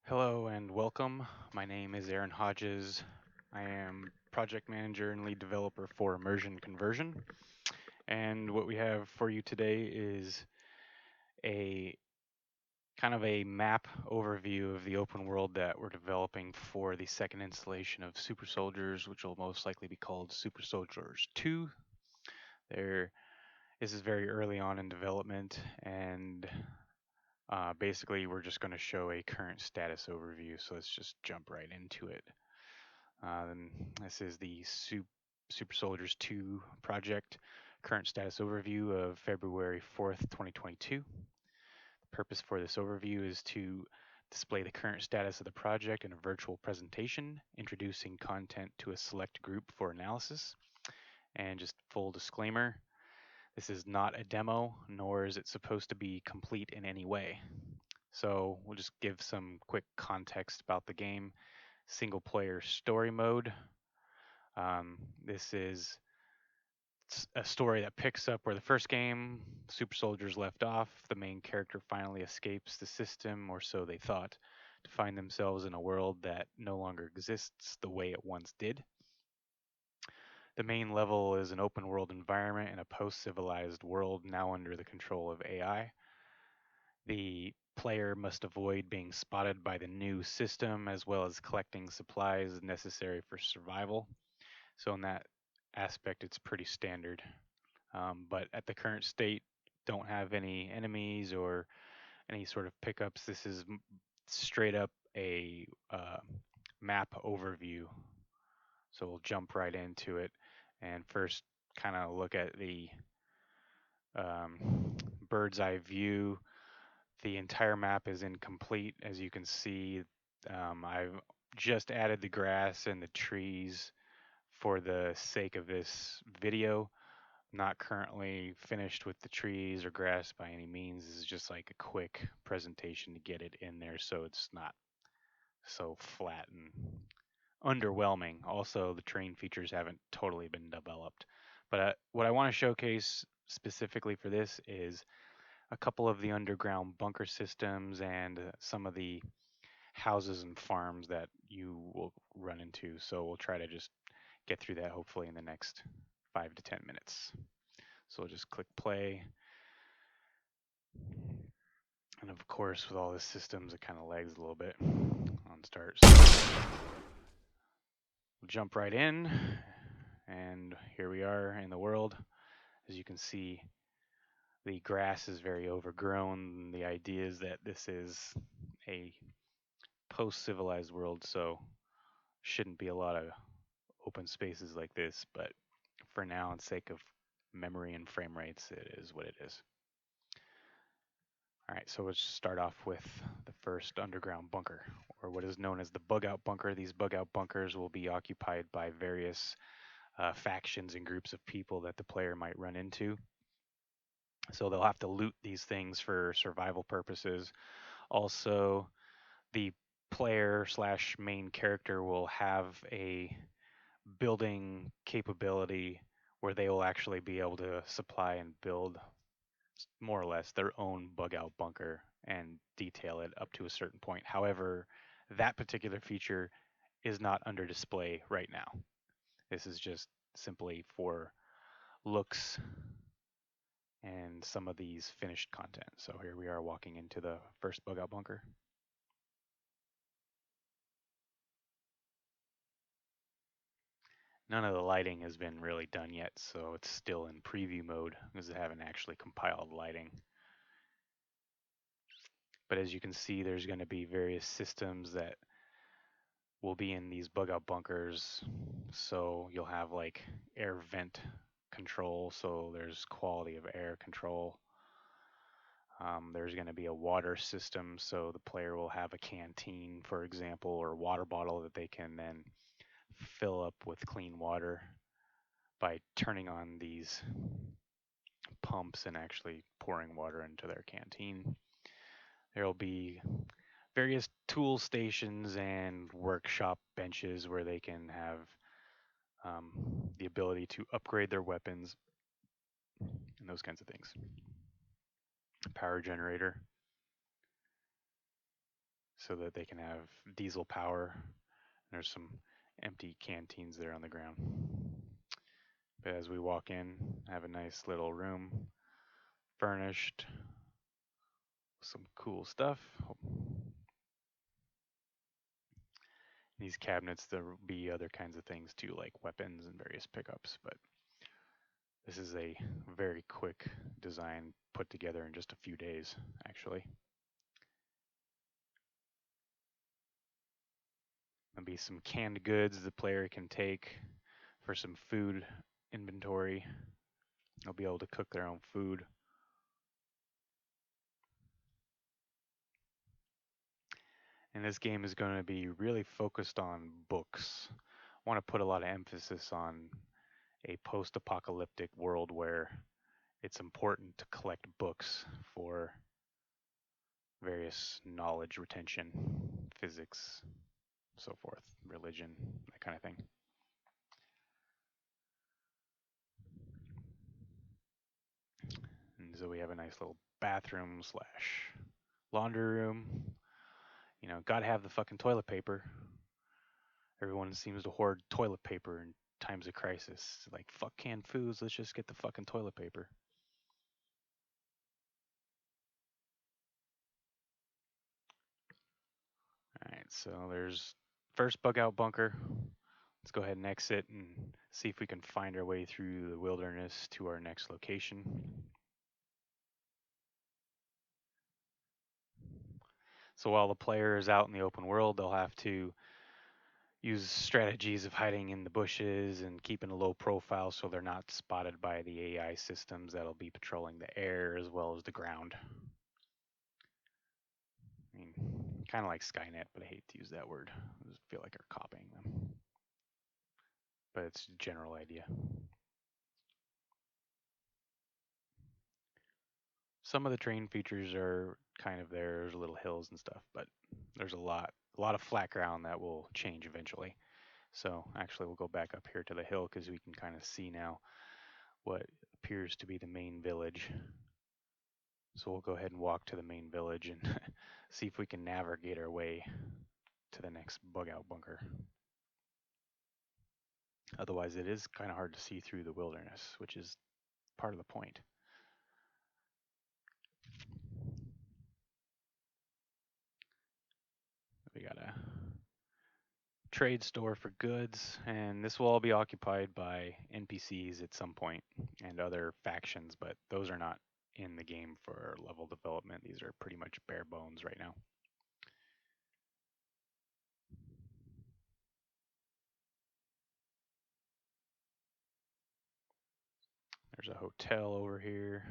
Hello and welcome. My name is Aaron Hodges. I am project manager and lead developer for Immersion-Conversion. And what we have for you today is a kind of a map overview of the open world that we're developing for the second installation of SuperSoldiers, which will most likely be called SuperSoldiers 2. This is very early on in development, and basically we're just going to show a current status overview. So let's just jump right into it. This is the Super Soldiers 2 project current status overview of February 4th, 2022. The purpose for this overview is to display the current status of the project in a virtual presentation, introducing content to a select group for analysis. And just full disclaimer, this is not a demo, nor is it supposed to be complete in any way. So we'll just give some quick context about the game. Single player story mode. This is a story that picks up where the first game, Super Soldiers, left off. The main character finally escapes the system, or so they thought, to find themselves in a world that no longer exists the way it once did. The main level is an open world environment in a post civilized world now under the control of AI. The player must avoid being spotted by the new system as well as collecting supplies necessary for survival. So in that aspect, it's pretty standard. But at the current state, don't have any enemies or any sort of pickups. This is straight up a map overview. So we'll jump right into it and first kind of look at the bird's eye view. The entire map is incomplete, as you can see. I've just added the grass and the trees for the sake of this video. Not currently finished with the trees or grass by any means. This is just like a quick presentation to get it in there so it's not so flat and underwhelming. Also, the terrain features haven't totally been developed. But what I want to showcase specifically for this is a couple of the underground bunker systems and some of the houses and farms that you will run into. So we'll try to just get through that hopefully in the next 5 to 10 minutes. So we'll just click play. And of course, with all the systems, it kind of lags a little bit on start. So we'll jump right in. And here we are in the world. As you can see, the grass is very overgrown. The idea is that this is a post-civilized world, so shouldn't be a lot of open spaces like this, but for now, in sake of memory and frame rates, it is what it is. All right, so let's start off with the first underground bunker, or what is known as the bug out bunker. These bug out bunkers will be occupied by various factions and groups of people that the player might run into. So they'll have to loot these things for survival purposes. Also, the player slash main character will have a building capability where they will actually be able to supply and build more or less their own bug out bunker and detail it up to a certain point. However, that particular feature is not under display right now. This is just simply for looks and some of these finished content. So here we are walking into the first bug out bunker. None of the lighting has been really done yet, so it's still in preview mode because I haven't actually compiled lighting. But as you can see, there's going to be various systems that will be in these bug out bunkers. So you'll have like air vent control, so there's quality of air control. There's going to be a water system, so the player will have a canteen, for example, or water bottle that they can then fill up with clean water by turning on these pumps and actually pouring water into their canteen. There will be various tool stations and workshop benches where they can have the ability to upgrade their weapons and those kinds of things. Power generator. so that they can have diesel power. There's some empty canteens there on the ground. But as we walk in, have a nice little room, furnished, some cool stuff. These cabinets, there will be other kinds of things too, like weapons and various pickups, but this is a very quick design put together in just a few days, actually. There'll be some canned goods the player can take for some food inventory. They'll be able to cook their own food. And this game is going to be really focused on books. I want to put a lot of emphasis on a post-apocalyptic world where it's important to collect books for various knowledge retention, physics, so forth, religion, that kind of thing. And so we have a nice little bathroom slash laundry room. You know, gotta have the fucking toilet paper. Everyone seems to hoard toilet paper in times of crisis. Like, fuck canned foods, let's just get the fucking toilet paper. Alright, so there's first bug out bunker. Let's go ahead and exit and see if we can find our way through the wilderness to our next location. So while the player is out in the open world, they'll have to use strategies of hiding in the bushes and keeping a low profile so they're not spotted by the AI systems that'll be patrolling the air as well as the ground. I mean, kind of like Skynet, but I hate to use that word. I just feel like they're copying them. But it's a general idea. Some of the terrain features are kind of there. There's little hills and stuff, but there's a lot of flat ground that will change eventually. So actually, we'll go back up here to the hill because we can kind of see now what appears to be the main village. So we'll go ahead and walk to the main village and see if we can navigate our way to the next bug out bunker. Otherwise, it is kind of hard to see through the wilderness, which is part of the point. We got a trade store for goods, and this will all be occupied by NPCs at some point and other factions, but those are not in the game for level development. These are pretty much bare bones right now. There's a hotel over here.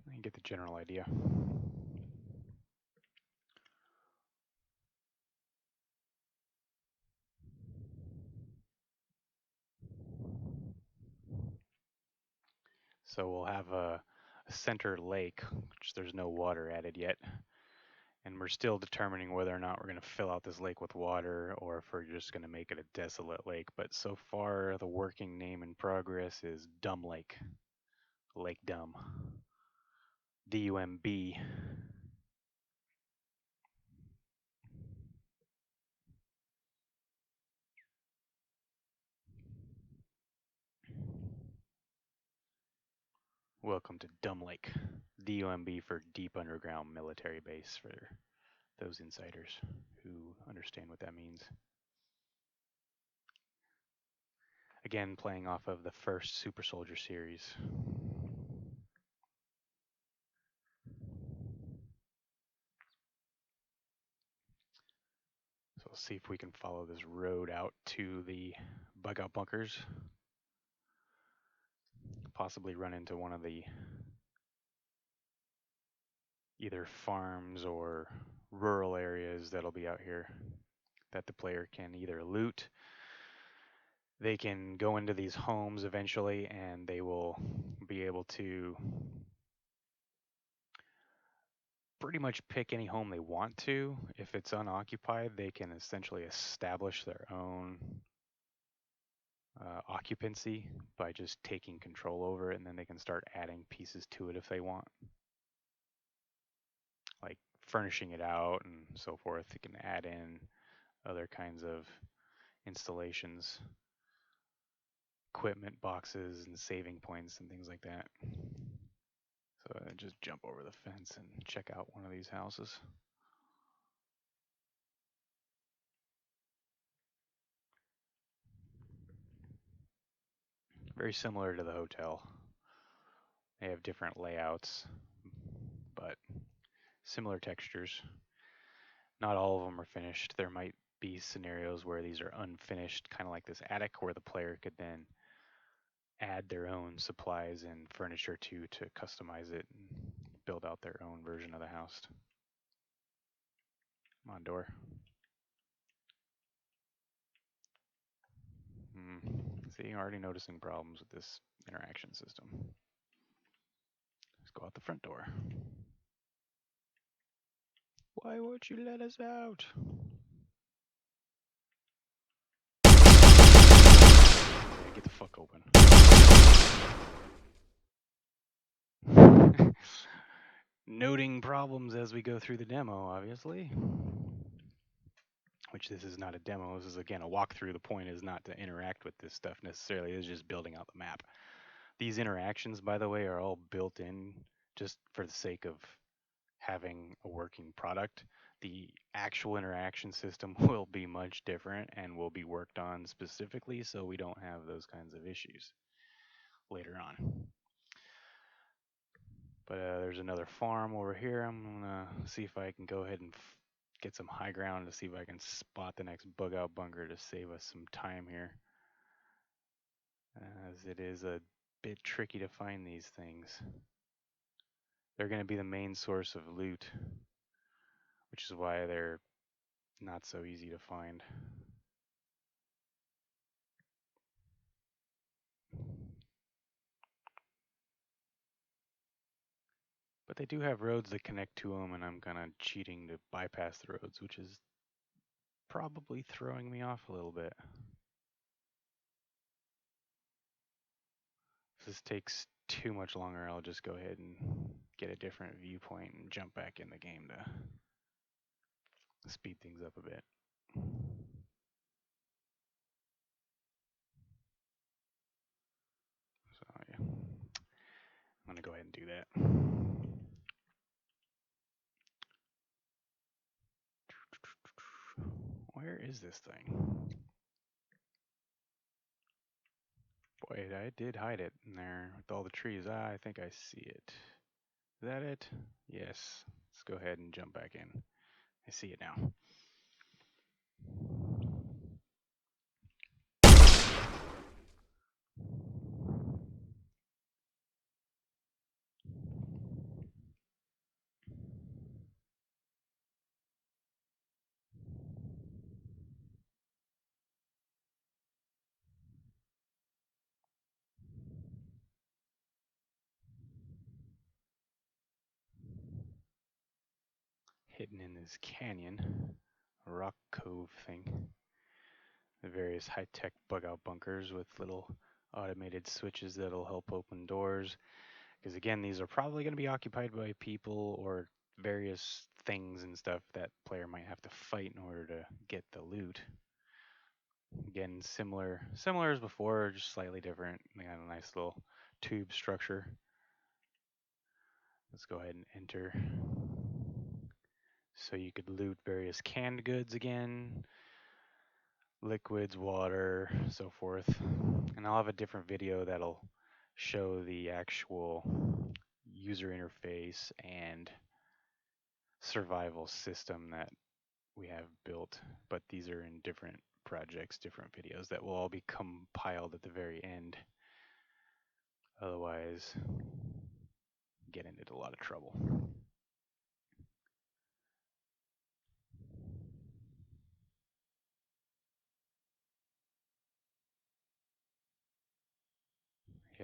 You get the general idea. So we'll have a center lake, which there's no water added yet. And we're still determining whether or not we're going to fill out this lake with water or if we're just going to make it a desolate lake. But so far, the working name in progress is Dumb Lake. Lake Dumb. D-U-M-B. Welcome to Dumb Lake. D-U-M-B for Deep Underground Military Base for those insiders who understand what that means. Again, playing off of the first Super Soldier series. So we'll see if we can follow this road out to the bug out bunkers. Possibly run into one of the either farms or rural areas that'll be out here that the player can either loot. They can go into these homes eventually and they will be able to pretty much pick any home they want to. If it's unoccupied, they can essentially establish their own occupancy by just taking control over it, and then they can start adding pieces to it if they want, like furnishing it out and so forth. They can add in other kinds of installations, equipment boxes, and saving points and things like that. So I just jump over the fence and check out one of these houses. Very similar to the hotel. They have different layouts, but similar textures. Not all of them are finished. There might be scenarios where these are unfinished, kind of like this attic, where the player could then add their own supplies and furniture to customize it and build out their own version of the house. Come on, door. See, already noticing problems with this interaction system. Let's go out the front door. Why won't you let us out? Yeah, get the fuck open. Noting problems as we go through the demo, obviously. Which this is not a demo. This is, again, a walkthrough. The point is not to interact with this stuff necessarily. It's just building out the map. These interactions, by the way, are all built in just for the sake of having a working product. The actual interaction system will be much different and will be worked on specifically so we don't have those kinds of issues later on. But there's another farm over here. I'm gonna see if I can go ahead and get some high ground to see if I can spot the next bug out bunker to save us some time here, as it is a bit tricky to find these things. They're going to be the main source of loot, which is why they're not so easy to find. But they do have roads that connect to them, and I'm kind of cheating to bypass the roads, which is probably throwing me off a little bit. If this takes too much longer, I'll just go ahead and get a different viewpoint and jump back in the game to speed things up a bit. So yeah, I'm gonna go ahead and do that. Where is this thing? Boy, I did hide it in there with all the trees. Ah, I think I see it. Is that it? Yes. Let's go ahead and jump back in. I see it now. Hidden in this canyon, rock cove thing. The various high-tech bug-out bunkers with little automated switches that'll help open doors. Because again, these are probably going to be occupied by people or various things and stuff that player might have to fight in order to get the loot. Again, similar as before, just slightly different. They got a nice little tube structure. Let's go ahead and enter. So you could loot various canned goods again, liquids, water, so forth. And I'll have a different video that'll show the actual user interface and survival system that we have built, but these are in different projects, different videos that will all be compiled at the very end. Otherwise, get into a lot of trouble.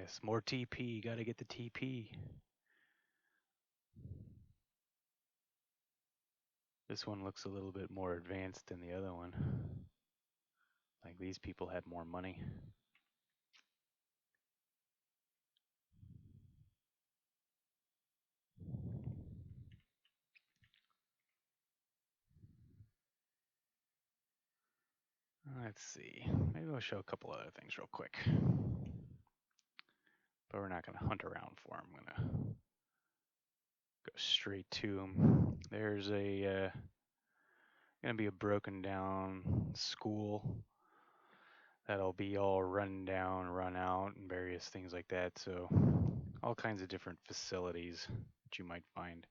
Yes, more TP. Gotta get the TP. This one looks a little bit more advanced than the other one. Like these people had more money. Let's see. Maybe we'll show a couple other things real quick. But we're not going to hunt around for them. I'm going to go straight to them. There's a going to be a broken down school that'll be all run down, run out, and various things like that. So all kinds of different facilities that you might find.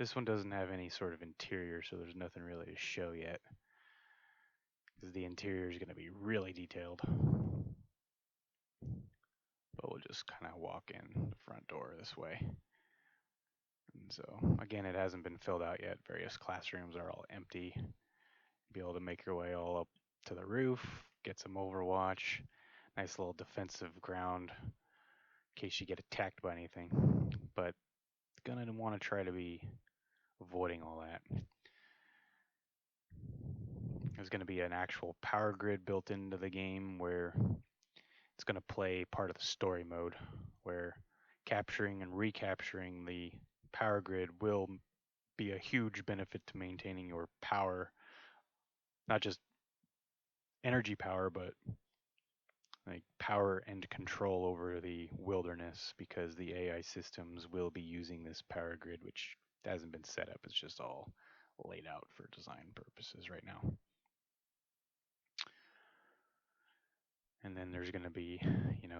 This one doesn't have any sort of interior, so there's nothing really to show yet. Because the interior is going to be really detailed. But we'll just kind of walk in the front door this way. And so, again, it hasn't been filled out yet. Various classrooms are all empty. Be able to make your way all up to the roof, get some overwatch. Nice little defensive ground in case you get attacked by anything. But gonna want to try to be avoiding all that. There's going to be an actual power grid built into the game where it's going to play part of the story mode, where capturing and recapturing the power grid will be a huge benefit to maintaining your power, not just energy power, but like power and control over the wilderness, because the AI systems will be using this power grid, which hasn't been set up. It's just all laid out for design purposes right now. And then there's going to be,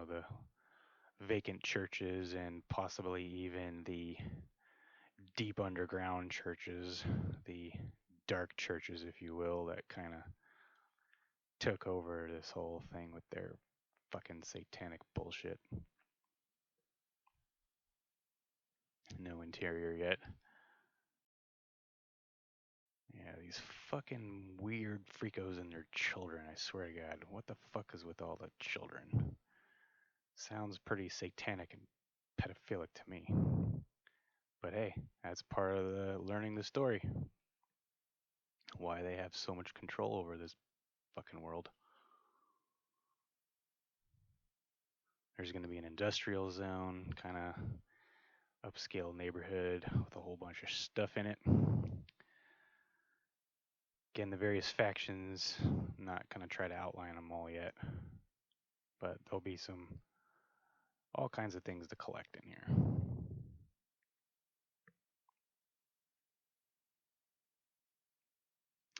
the vacant churches and possibly even the deep underground churches, the dark churches, if you will, that kind of took over this whole thing with their fucking satanic bullshit. No interior yet. Yeah, these fucking weird freakos and their children, I swear to God. What the fuck is with all the children? Sounds pretty satanic and pedophilic to me. But hey, that's part of the learning the story. Why they have so much control over this fucking world. There's going to be an industrial zone, kind of upscale neighborhood with a whole bunch of stuff in it. Again, the various factions, I'm not going to try to outline them all yet, but there'll be all kinds of things to collect in here.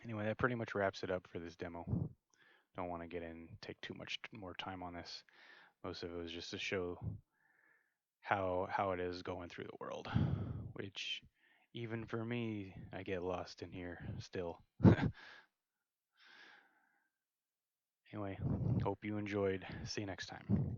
Anyway, that pretty much wraps it up for this demo. Don't want to take too much more time on this. Most of it was just to show how it is going through the world, which even for me, I get lost in here still. Anyway, hope you enjoyed. See you next time.